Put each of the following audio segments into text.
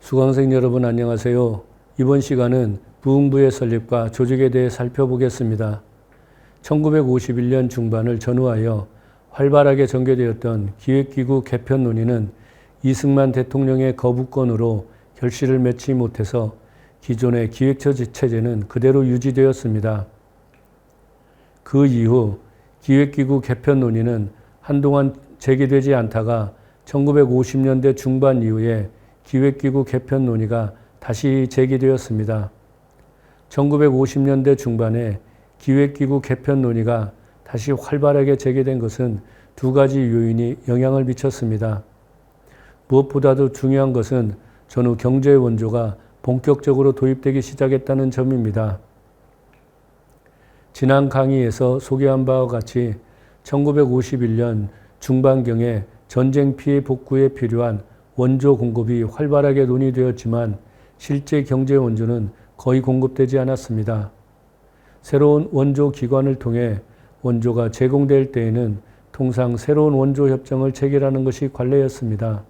수강생 여러분 안녕하세요. 이번 시간은 부흥부의 설립과 조직에 대해 살펴보겠습니다. 1951년 중반을 전후하여 활발하게 전개되었던 기획기구 개편 논의는 이승만 대통령의 거부권으로 결실을 맺지 못해서 기존의 기획처 체제는 그대로 유지되었습니다. 그 이후 기획기구 개편 논의는 한동안 제기되지 않다가 1950년대 중반 이후에 기획기구 개편 논의가 다시 제기되었습니다. 1950년대 중반에 기획기구 개편 논의가 다시 활발하게 제기된 것은 두 가지 요인이 영향을 미쳤습니다. 무엇보다도 중요한 것은 전후 경제 원조가 본격적으로 도입되기 시작했다는 점입니다. 지난 강의에서 소개한 바와 같이 1951년 중반경에 전쟁 피해 복구에 필요한 원조 공급이 활발하게 논의되었지만 실제 경제 원조는 거의 공급되지 않았습니다. 새로운 원조 기관을 통해 원조가 제공될 때에는 통상 새로운 원조 협정을 체결하는 것이 관례였습니다.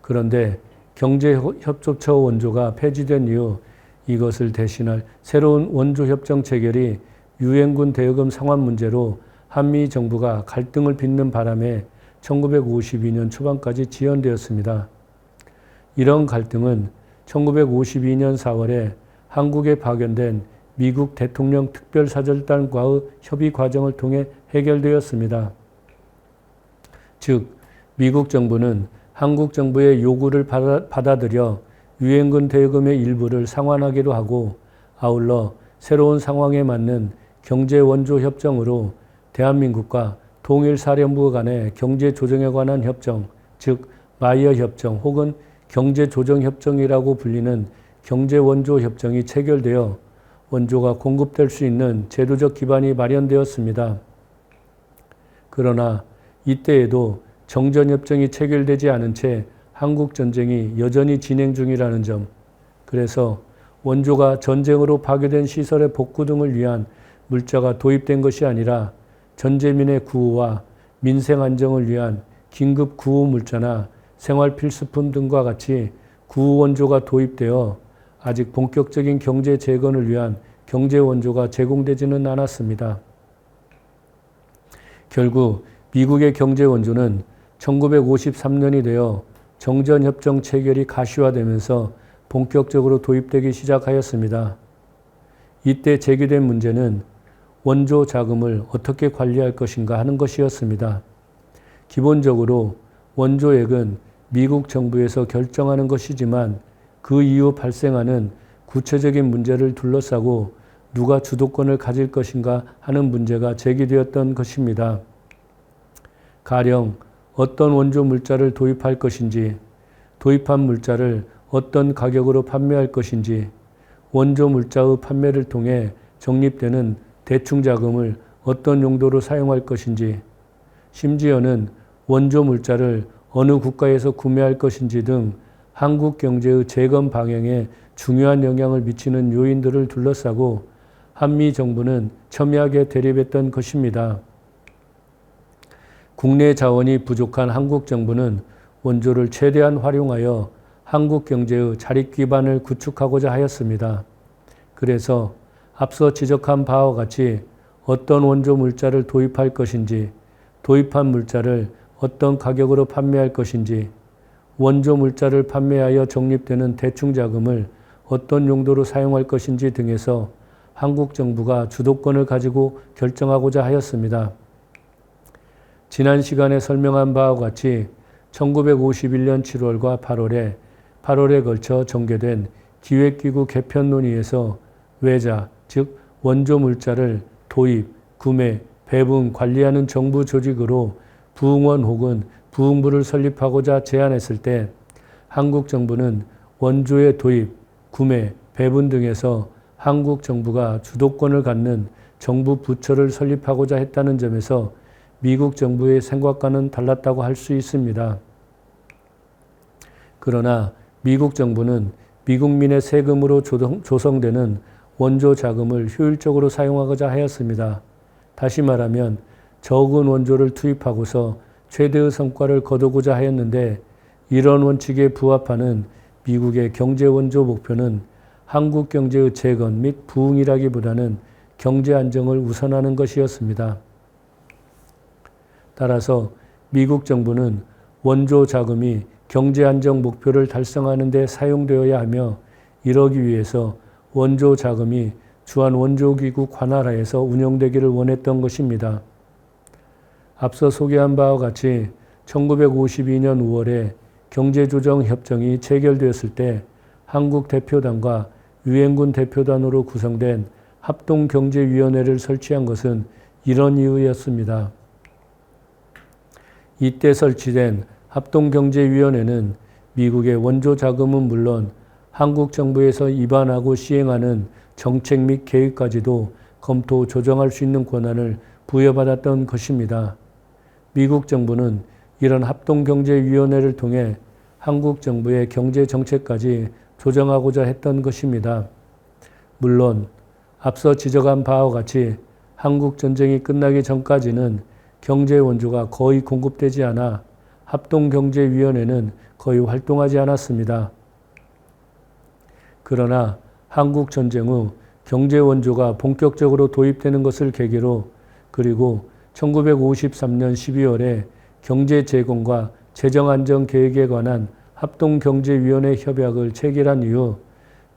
그런데 경제협조처 원조가 폐지된 이후 이것을 대신할 새로운 원조 협정 체결이 유엔군 대여금 상환 문제로 한미 정부가 갈등을 빚는 바람에 1952년 초반까지 지연되었습니다. 이런 갈등은 1952년 4월에 한국에 파견된 미국 대통령 특별사절단과의 협의 과정을 통해 해결되었습니다. 즉, 미국 정부는 한국 정부의 요구를 받아들여 유엔군 대여금의 일부를 상환하기로 하고 아울러 새로운 상황에 맞는 경제원조협정으로 대한민국과 통일사령부 간의 경제조정에 관한 협정, 즉 마이어-협정 혹은 경제조정협정이라고 불리는 경제원조협정이 체결되어 원조가 공급될 수 있는 제도적 기반이 마련되었습니다. 그러나 이때에도 정전협정이 체결되지 않은 채 한국전쟁이 여전히 진행 중이라는 점, 그래서 원조가 전쟁으로 파괴된 시설의 복구 등을 위한 물자가 도입된 것이 아니라 전재민의 구호와 민생 안정을 위한 긴급 구호 물자나 생활 필수품 등과 같이 구호 원조가 도입되어 아직 본격적인 경제 재건을 위한 경제 원조가 제공되지는 않았습니다. 결국 미국의 경제 원조는 1953년이 되어 정전협정 체결이 가시화되면서 본격적으로 도입되기 시작하였습니다. 이때 제기된 문제는 원조 자금을 어떻게 관리할 것인가 하는 것이었습니다. 기본적으로 원조액은 미국 정부에서 결정하는 것이지만 그 이후 발생하는 구체적인 문제를 둘러싸고 누가 주도권을 가질 것인가 하는 문제가 제기되었던 것입니다. 가령 어떤 원조 물자를 도입할 것인지, 도입한 물자를 어떤 가격으로 판매할 것인지, 원조 물자의 판매를 통해 적립되는 대충자금을 어떤 용도로 사용할 것인지, 심지어는 원조 물자를 어느 국가에서 구매할 것인지 등 한국 경제의 재건 방향에 중요한 영향을 미치는 요인들을 둘러싸고 한미 정부는 첨예하게 대립했던 것입니다. 국내 자원이 부족한 한국 정부는 원조를 최대한 활용하여 한국 경제의 자립 기반을 구축하고자 하였습니다. 그래서 앞서 지적한 바와 같이 어떤 원조 물자를 도입할 것인지, 도입한 물자를 어떤 가격으로 판매할 것인지, 원조 물자를 판매하여 적립되는 대충자금을 어떤 용도로 사용할 것인지 등에서 한국 정부가 주도권을 가지고 결정하고자 하였습니다. 지난 시간에 설명한 바와 같이 1951년 7월과 8월에 걸쳐 전개된 기획기구 개편 논의에서 외자, 즉 원조 물자를 도입, 구매, 배분, 관리하는 정부 조직으로 부흥원 혹은 부흥부를 설립하고자 제안했을 때 한국 정부는 원조의 도입, 구매, 배분 등에서 한국 정부가 주도권을 갖는 정부 부처를 설립하고자 했다는 점에서 미국 정부의 생각과는 달랐다고 할 수 있습니다. 그러나 미국 정부는 미국민의 세금으로 조성되는 원조 자금을 효율적으로 사용하고자 하였습니다. 다시 말하면 적은 원조를 투입하고서 최대의 성과를 거두고자 하였는데 이런 원칙에 부합하는 미국의 경제 원조 목표는 한국 경제의 재건 및 부흥이라기보다는 경제 안정을 우선하는 것이었습니다. 따라서 미국 정부는 원조 자금이 경제 안정 목표를 달성하는 데 사용되어야 하며, 이러기 위해서 원조 자금이 주한 원조기구 관할하에서 운영되기를 원했던 것입니다. 앞서 소개한 바와 같이 1952년 5월에 경제조정협정이 체결되었을 때 한국 대표단과 유엔군 대표단으로 구성된 합동경제위원회를 설치한 것은 이런 이유였습니다. 이때 설치된 합동경제위원회는 미국의 원조 자금은 물론 한국 정부에서 입안하고 시행하는 정책 및 계획까지도 검토 조정할 수 있는 권한을 부여받았던 것입니다. 미국 정부는 이런 합동경제위원회를 통해 한국 정부의 경제 정책까지 조정하고자 했던 것입니다. 물론 앞서 지적한 바와 같이 한국 전쟁이 끝나기 전까지는 경제 원조가 거의 공급되지 않아 합동경제위원회는 거의 활동하지 않았습니다. 그러나 한국 전쟁 후 경제 원조가 본격적으로 도입되는 것을 계기로, 그리고 1953년 12월에 경제 재건과 재정 안정 계획에 관한 합동경제위원회 협약을 체결한 이후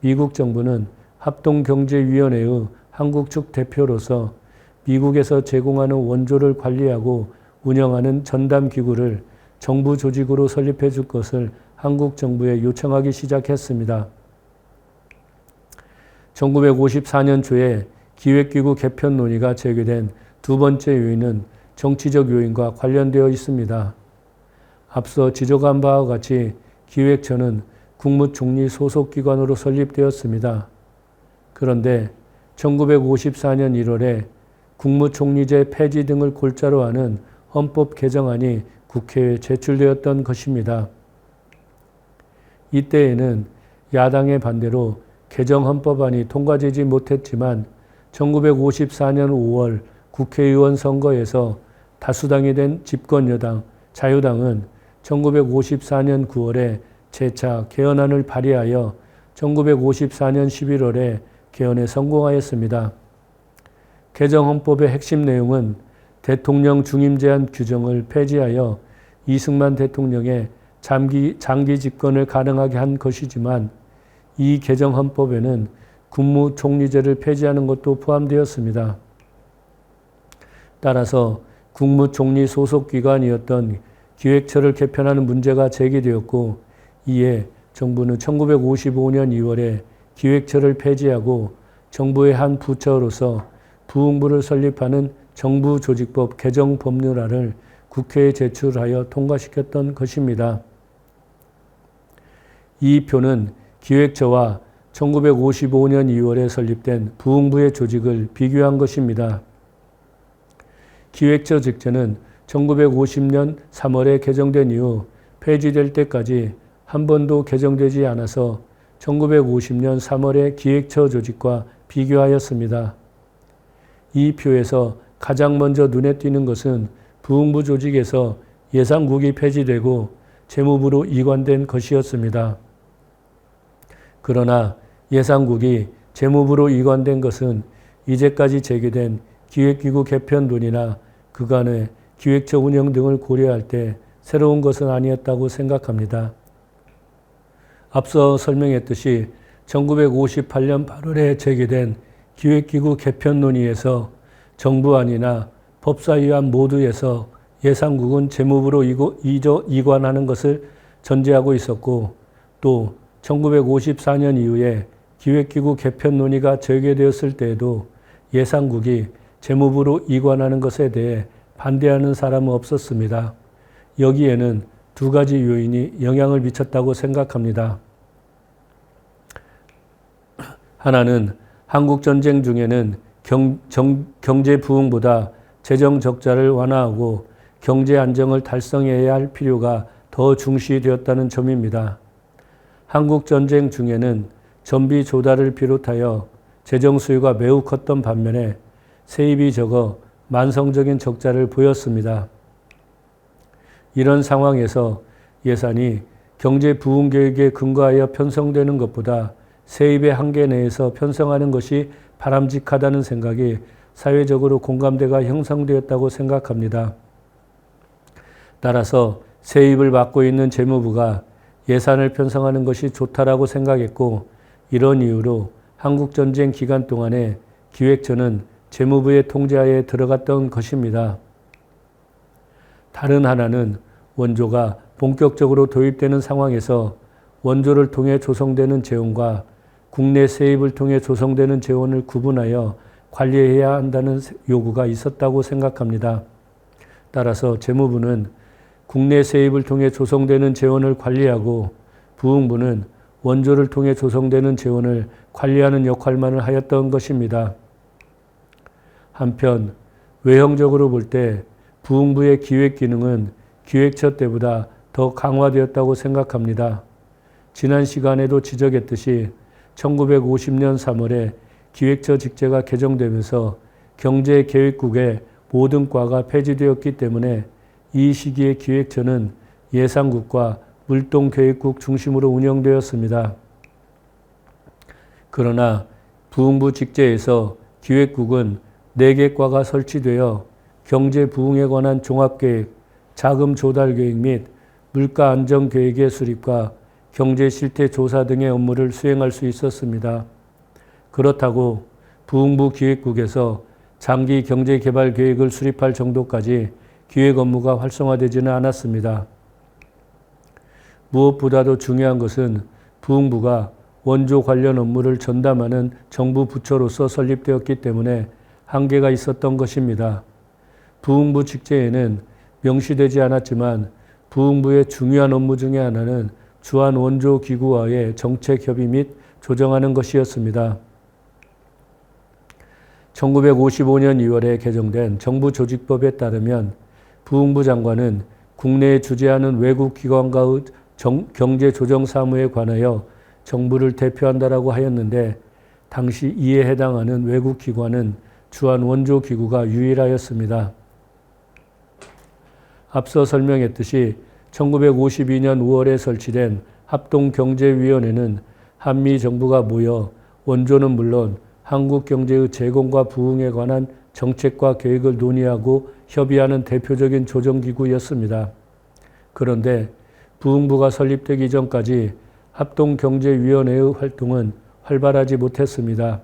미국 정부는 합동경제위원회의 한국 측 대표로서 미국에서 제공하는 원조를 관리하고 운영하는 전담기구를 정부 조직으로 설립해 줄 것을 한국 정부에 요청하기 시작했습니다. 1954년 초에 기획기구 개편 논의가 제기된 두 번째 요인은 정치적 요인과 관련되어 있습니다. 앞서 지적한 바와 같이 기획처는 국무총리 소속기관으로 설립되었습니다. 그런데 1954년 1월에 국무총리제 폐지 등을 골자로 하는 헌법 개정안이 국회에 제출되었던 것입니다. 이때에는 야당의 반대로 개정 헌법안이 통과되지 못했지만 1954년 5월 국회의원 선거에서 다수당이 된 집권여당 자유당은 1954년 9월에 재차 개헌안을 발의하여 1954년 11월에 개헌에 성공하였습니다. 개정 헌법의 핵심 내용은 대통령 중임 제한 규정을 폐지하여 이승만 대통령의 장기 집권을 가능하게 한 것이지만, 이 개정 헌법에는 국무총리제를 폐지하는 것도 포함되었습니다. 따라서 국무총리 소속기관이었던 기획처를 개편하는 문제가 제기되었고, 이에 정부는 1955년 2월에 기획처를 폐지하고 정부의 한 부처로서 부흥부를 설립하는 정부조직법 개정 법률안을 국회에 제출하여 통과시켰던 것입니다. 이 표는 기획처와 1955년 2월에 설립된 부흥부의 조직을 비교한 것입니다. 기획처 직제는 1950년 3월에 개정된 이후 폐지될 때까지 한 번도 개정되지 않아서 1950년 3월에 기획처 조직과 비교하였습니다. 이 표에서 가장 먼저 눈에 띄는 것은 부흥부 조직에서 예산국이 폐지되고 재무부로 이관된 것이었습니다. 그러나 예산국이 재무부로 이관된 것은 이제까지 제기된 기획기구 개편 논의나 그간의 기획처 운영 등을 고려할 때 새로운 것은 아니었다고 생각합니다. 앞서 설명했듯이 1958년 8월에 제기된 기획기구 개편 논의에서 정부안이나 법사위안 모두에서 예산국은 재무부로 이관하는 것을 전제하고 있었고, 또 1954년 이후에 기획기구 개편 논의가 재개되었을 때에도 예산국이 재무부로 이관하는 것에 대해 반대하는 사람은 없었습니다. 여기에는 두 가지 요인이 영향을 미쳤다고 생각합니다. 하나는 한국전쟁 중에는 경제 부흥보다 재정 적자를 완화하고 경제 안정을 달성해야 할 필요가 더 중시되었다는 점입니다. 한국전쟁 중에는 전비 조달을 비롯하여 재정 수요가 매우 컸던 반면에 세입이 적어 만성적인 적자를 보였습니다. 이런 상황에서 예산이 경제 부흥 계획에 근거하여 편성되는 것보다 세입의 한계 내에서 편성하는 것이 바람직하다는 생각이 사회적으로 공감대가 형성되었다고 생각합니다. 따라서 세입을 맡고 있는 재무부가 예산을 편성하는 것이 좋다라고 생각했고, 이런 이유로 한국전쟁 기간 동안에 기획처는 재무부의 통제하에 들어갔던 것입니다. 다른 하나는 원조가 본격적으로 도입되는 상황에서 원조를 통해 조성되는 재원과 국내 세입을 통해 조성되는 재원을 구분하여 관리해야 한다는 요구가 있었다고 생각합니다. 따라서 재무부는 국내 세입을 통해 조성되는 재원을 관리하고 부흥부는 원조를 통해 조성되는 재원을 관리하는 역할만을 하였던 것입니다. 한편 외형적으로 볼 때 부흥부의 기획 기능은 기획처 때보다 더 강화되었다고 생각합니다. 지난 시간에도 지적했듯이 1950년 3월에 기획처 직제가 개정되면서 경제계획국의 모든 과가 폐지되었기 때문에 이 시기에 기획처는 예산국과 물동계획국 중심으로 운영되었습니다. 그러나 부흥부 직제에서 기획국은 4개 과가 설치되어 경제 부흥에 관한 종합계획, 자금 조달 계획 및 물가 안정 계획의 수립과 경제 실태 조사 등의 업무를 수행할 수 있었습니다. 그렇다고 부흥부 기획국에서 장기 경제 개발 계획을 수립할 정도까지 기획 업무가 활성화되지는 않았습니다. 무엇보다도 중요한 것은 부흥부가 원조 관련 업무를 전담하는 정부 부처로서 설립되었기 때문에 한계가 있었던 것입니다. 부흥부 직제에는 명시되지 않았지만 부흥부의 중요한 업무 중에 하나는 주한 원조 기구와의 정책 협의 및 조정하는 것이었습니다. 1955년 2월에 개정된 정부조직법에 따르면 부흥부 장관은 국내에 주재하는 외국 기관과의 경제조정 사무에 관하여 정부를 대표한다라고 하였는데, 당시 이에 해당하는 외국 기관은 주한 원조 기구가 유일하였습니다. 앞서 설명했듯이 1952년 5월에 설치된 합동경제위원회는 한미 정부가 모여 원조는 물론 한국 경제의 재건과 부흥에 관한 정책과 계획을 논의하고 협의하는 대표적인 조정기구였습니다. 그런데 부흥부가 설립되기 이전까지 합동경제위원회의 활동은 활발하지 못했습니다.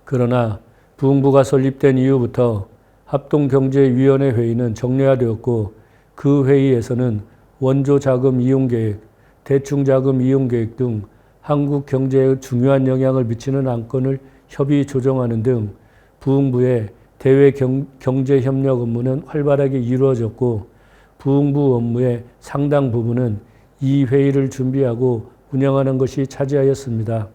그러나 부흥부가 설립된 이후부터 합동경제위원회 회의는 정례화되었고, 그 회의에서는 원조자금 이용계획, 대충자금 이용계획 등 한국 경제에 중요한 영향을 미치는 안건을 협의 조정하는 등 부흥부의 대외 경제협력 업무는 활발하게 이루어졌고, 부흥부 업무의 상당 부분은 이 회의를 준비하고 운영하는 것이 차지하였습니다.